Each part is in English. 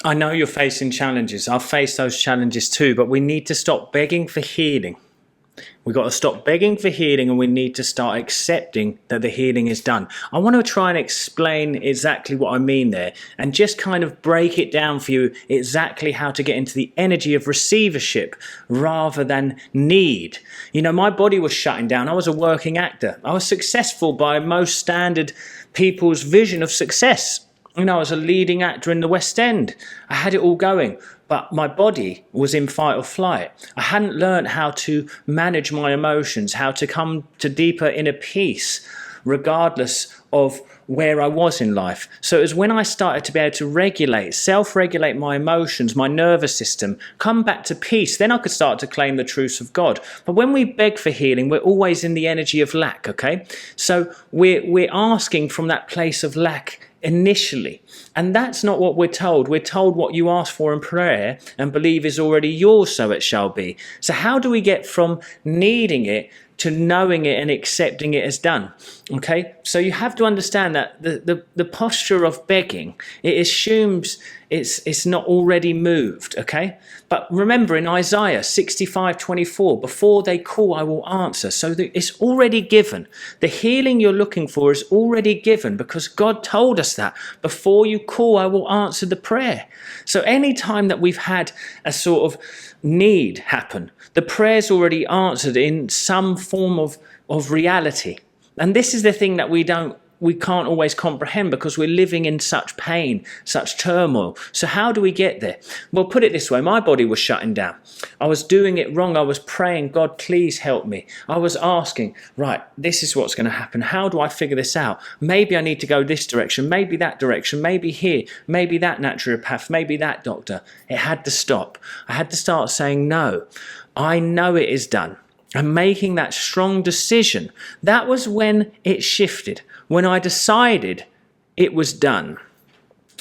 I know you're facing challenges. I've faced those challenges too, but we need to stop begging for healing. We've got to stop begging for healing, and we need to start accepting that the healing is done. I want to try and explain exactly what I mean there and just kind of break it down for you exactly how to get into the energy of receivership rather than need. You know, my body was shutting down. I was a working actor. I was successful by most standard people's vision of success. You know, I was a leading actor in the West End. I had it all going, but my body was in fight or flight. I hadn't learned how to manage my emotions, how to come to deeper inner peace, regardless of where I was in life. So it was when I started to be able to regulate, self-regulate my emotions, my nervous system, come back to peace, then I could start to claim the truths of God. But when we beg for healing, we're always in the energy of lack, okay? So we're asking from that place of lack initially. And that's not what we're told. We're told what you ask for in prayer and believe is already yours, so it shall be. So how do we get from needing it to knowing it and accepting it as done? Okay, so you have to understand that the posture of begging, it assumes it's not already moved, okay? But remember in Isaiah 65:24, before they call, I will answer. So it's already given. The healing you're looking for is already given because God told us that. Before you call, I will answer the prayer. So any time that we've had a sort of need happen, the prayer's already answered in some form of reality. And this is the thing that we can't always comprehend because we're living in such pain, such turmoil. So how do we get there? Well, put it this way, my body was shutting down. I was doing it wrong. I was praying, God, please help me. I was asking, right, this is what's going to happen. How do I figure this out? Maybe I need to go this direction, maybe that direction, maybe here, maybe that naturopath, maybe that doctor. It had to stop. I had to start saying, no, I know it is done. And making that strong decision, that was when it shifted, when I decided it was done.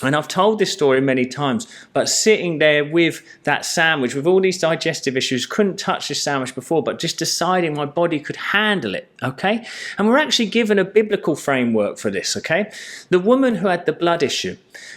And I've told this story many times, but sitting there with that sandwich, with all these digestive issues, couldn't touch this sandwich before, but just deciding my body could handle it, okay? And we're actually given a biblical framework for this, okay? The woman who had the blood issue,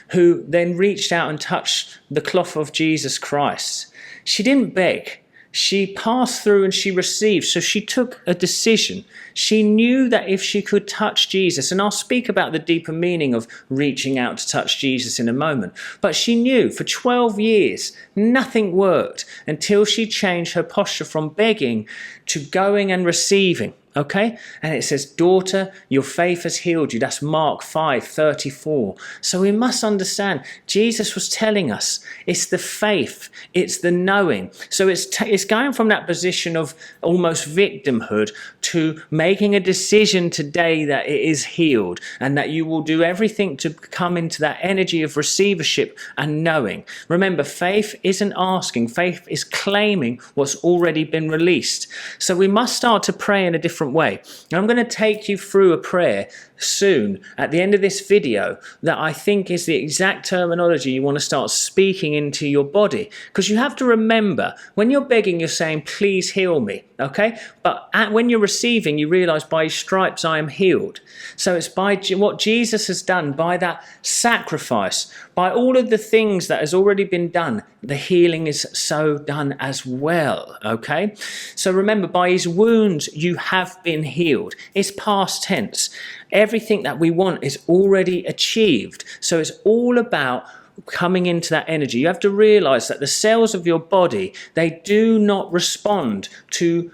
who then reached out and touched the cloth of Jesus Christ, she didn't beg. She passed through and she received. So she took a decision. She knew that if she could touch Jesus, and I'll speak about the deeper meaning of reaching out to touch Jesus in a moment, but she knew for 12 years, nothing worked until she changed her posture from begging to going and receiving. Okay, and it says, daughter, your faith has healed you. That's Mark 5:34. So we must understand, Jesus was telling us it's the faith, it's the knowing. So it's going from that position of almost victimhood to making a decision today that it is healed and that you will do everything to come into that energy of receivership and knowing. Remember, faith isn't asking, faith is claiming what's already been released. So we must start to pray in a different way. And I'm going to take you through a prayer soon at the end of this video that I think is the exact terminology you want to start speaking into your body, because you have to remember when you're begging, you're saying, please heal me. Okay, but when you're receiving, you realize by his stripes I am healed. So it's by what Jesus has done, by that sacrifice, by all of the things that has already been done, the healing is so done as well. Okay, so remember, by his wounds you have been healed. It's past tense. Everything that we want is already achieved. So it's all about coming into that energy. You have to realize that the cells of your body, they do not respond to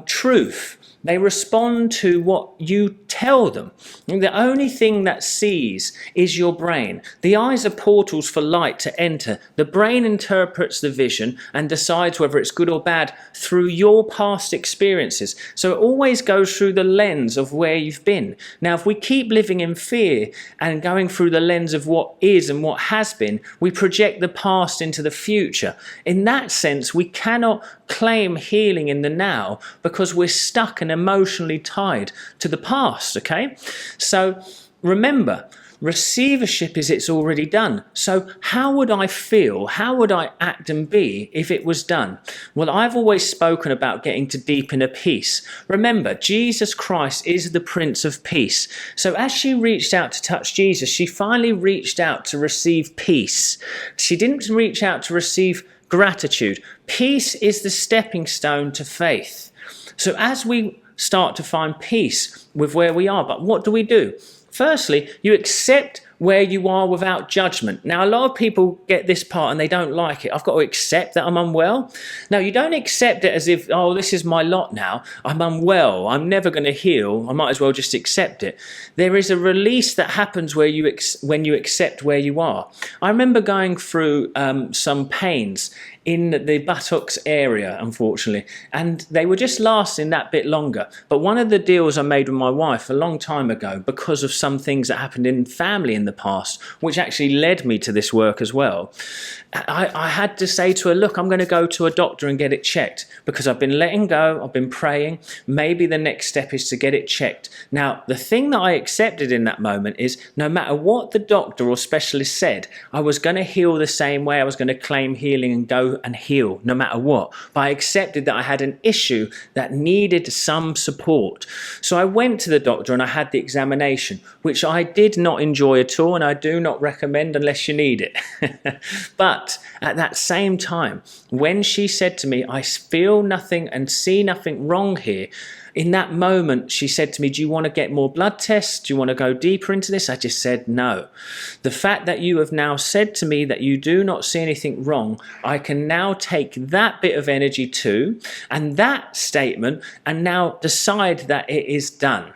truth. They respond to what you tell them. And the only thing that sees is your brain. The eyes are portals for light to enter. The brain interprets the vision and decides whether it's good or bad through your past experiences. So it always goes through the lens of where you've been. Now, if we keep living in fear and going through the lens of what is and what has been, we project the past into the future. In that sense, we cannot claim healing in the now because we're stuck and emotionally tied to the past, okay? So remember, receivership is it's already done. So how would I feel? How would I act and be if it was done? Well, I've always spoken about getting to deep inner peace. Remember, Jesus Christ is the Prince of Peace. So as she reached out to touch Jesus, she finally reached out to receive peace. She didn't reach out to receive gratitude. Peace is the stepping stone to faith. So as we start to find peace with where we are, but what do? Firstly, you accept where you are without judgment. Now, a lot of people get this part and they don't like it. I've got to accept that I'm unwell. No, you don't accept it as if, oh, this is my lot now. I'm unwell. I'm never going to heal. I might as well just accept it. There is a release that happens where when you accept where you are. I remember going through some pains in the buttocks area, unfortunately, and they were just lasting that bit longer. But one of the deals I made with my wife a long time ago, because of some things that happened in family in the past, which actually led me to this work as well, I had to say to her, look, I'm going to go to a doctor and get it checked, because I've been letting go, I've been praying, maybe the next step is to get it checked. Now, the thing that I accepted in that moment is no matter what the doctor or specialist said, I was going to heal the same way. I was going to claim healing and go and heal no matter what. But I accepted that I had an issue that needed some support. So I went to the doctor and I had the examination, which I did not enjoy at all, and I do not recommend unless you need it. But at that same time, when she said to me, I feel nothing and see nothing wrong here, in that moment, she said to me, do you want to get more blood tests? Do you want to go deeper into this? I just said no. The fact that you have now said to me that you do not see anything wrong, I can now take that bit of energy too, and that statement, and now decide that it is done.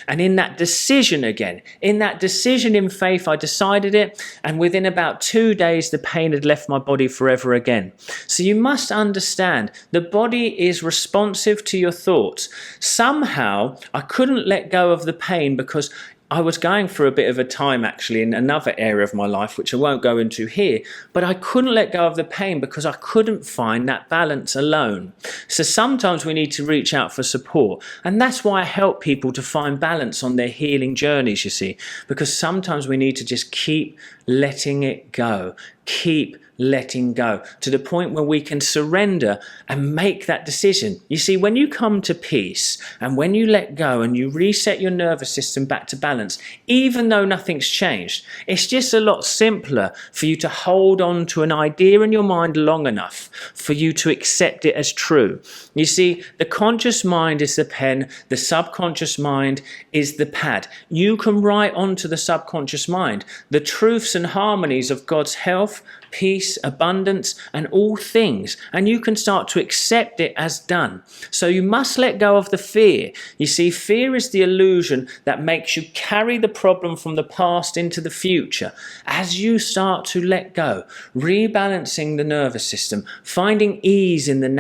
And in that decision in faith, I decided it, and within about 2 days, the pain had left my body forever again. So you must understand, the body is responsive to your thoughts. Somehow, I couldn't let go of the pain because I was going through a bit of a time actually in another area of my life, which I won't go into here, but I couldn't let go of the pain because I couldn't find that balance alone. So sometimes we need to reach out for support. And that's why I help people to find balance on their healing journeys, you see, because sometimes we need to just keep letting it go, keep letting go to the point where we can surrender and make that decision. You see, when you come to peace and when you let go and you reset your nervous system back to balance, even though nothing's changed, it's just a lot simpler for you to hold on to an idea in your mind long enough for you to accept it as true. You see, the conscious mind is the pen, the subconscious mind is the pad. You can write onto the subconscious mind the truths and harmonies of God's health, peace, abundance, and all things, and you can start to accept it as done. So you must let go of the fear. You see, fear is the illusion that makes you carry the problem from the past into the future. As you start to let go, rebalancing the nervous system, finding ease in the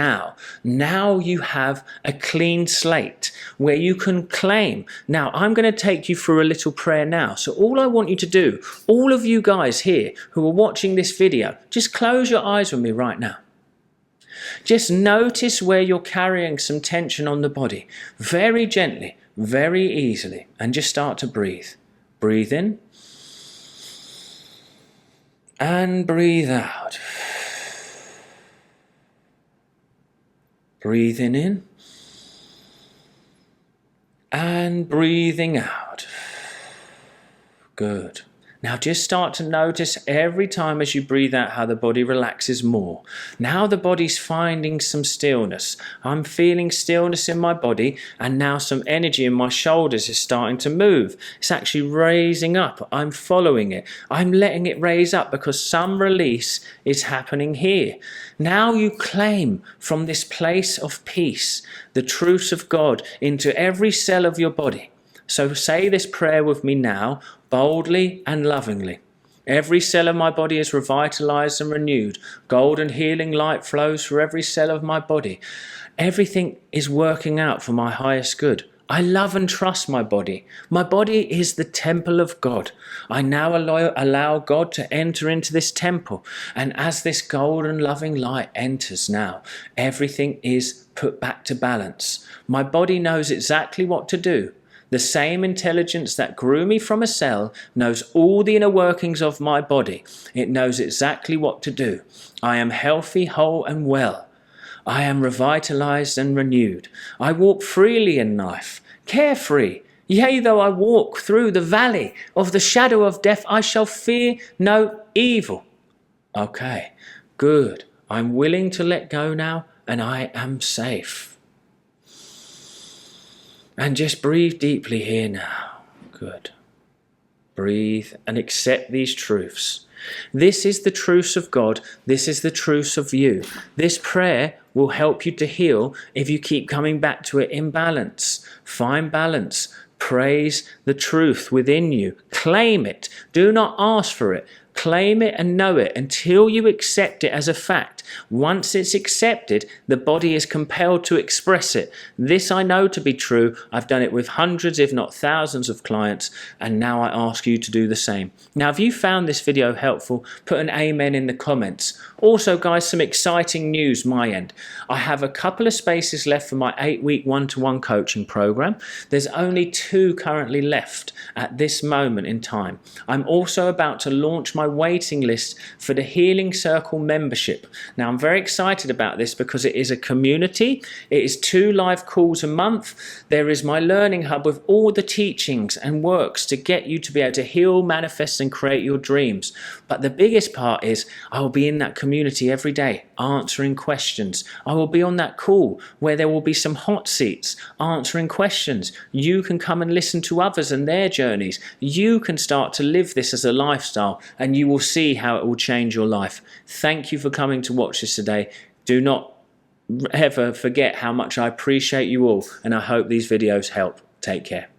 now you have a clean slate where you can claim. Now, I'm going to take you through a little prayer now. So all I want you to do, all of you guys here who are watching this video, just close your eyes with me right now. Just notice where you're carrying some tension on the body. Very gently, very easily. And just start to breathe. Breathe in. And breathe out. Breathing in. And breathing out. Good. Now just start to notice every time as you breathe out how the body relaxes more. Now the body's finding some stillness. I'm feeling stillness in my body, and now some energy in my shoulders is starting to move. It's actually raising up. I'm following it. I'm letting it raise up because some release is happening here. Now you claim from this place of peace the truths of God into every cell of your body. So say this prayer with me now, boldly and lovingly. Every cell of my body is revitalized and renewed. Golden healing light flows through every cell of my body. Everything is working out for my highest good. I love and trust my body. My body is the temple of God. I now allow God to enter into this temple. And as this golden loving light enters now, everything is put back to balance. My body knows exactly what to do. The same intelligence that grew me from a cell knows all the inner workings of my body. It knows exactly what to do. I am healthy, whole, and well. I am revitalized and renewed. I walk freely in life, carefree. Yea, though I walk through the valley of the shadow of death, I shall fear no evil. Okay, good. I'm willing to let go now, and I am safe. And just breathe deeply here now. Good. Breathe and accept these truths. This is the truths of God. This is the truths of you. This prayer will help you to heal if you keep coming back to it in balance. Find balance. Praise the truth within you. Claim it. Do not ask for it. Claim it and know it until you accept it as a fact. Once it's accepted, the body is compelled to express it. This I know to be true. I've done it with hundreds, if not thousands of clients, and now I ask you to do the same. Now, if you found this video helpful, put an amen in the comments. Also, guys, some exciting news my end. I have a couple of spaces left for my 8-week one-to-one coaching program. There's only 2 currently left at this moment in time. I'm also about to launch my waiting list for the Healing Circle membership. Now, I'm very excited about this because it is a community. It is 2 live calls a month. There is my learning hub with all the teachings and works to get you to be able to heal, manifest, and create your dreams. But the biggest part is I will be in that community every day answering questions. I will be on that call where there will be some hot seats answering questions. You can come and listen to others and their journeys. You can start to live this as a lifestyle, and you will see how it will change your life. Thank you for coming to watch this today. Do not ever forget how much I appreciate you all, and I hope these videos help. Take care.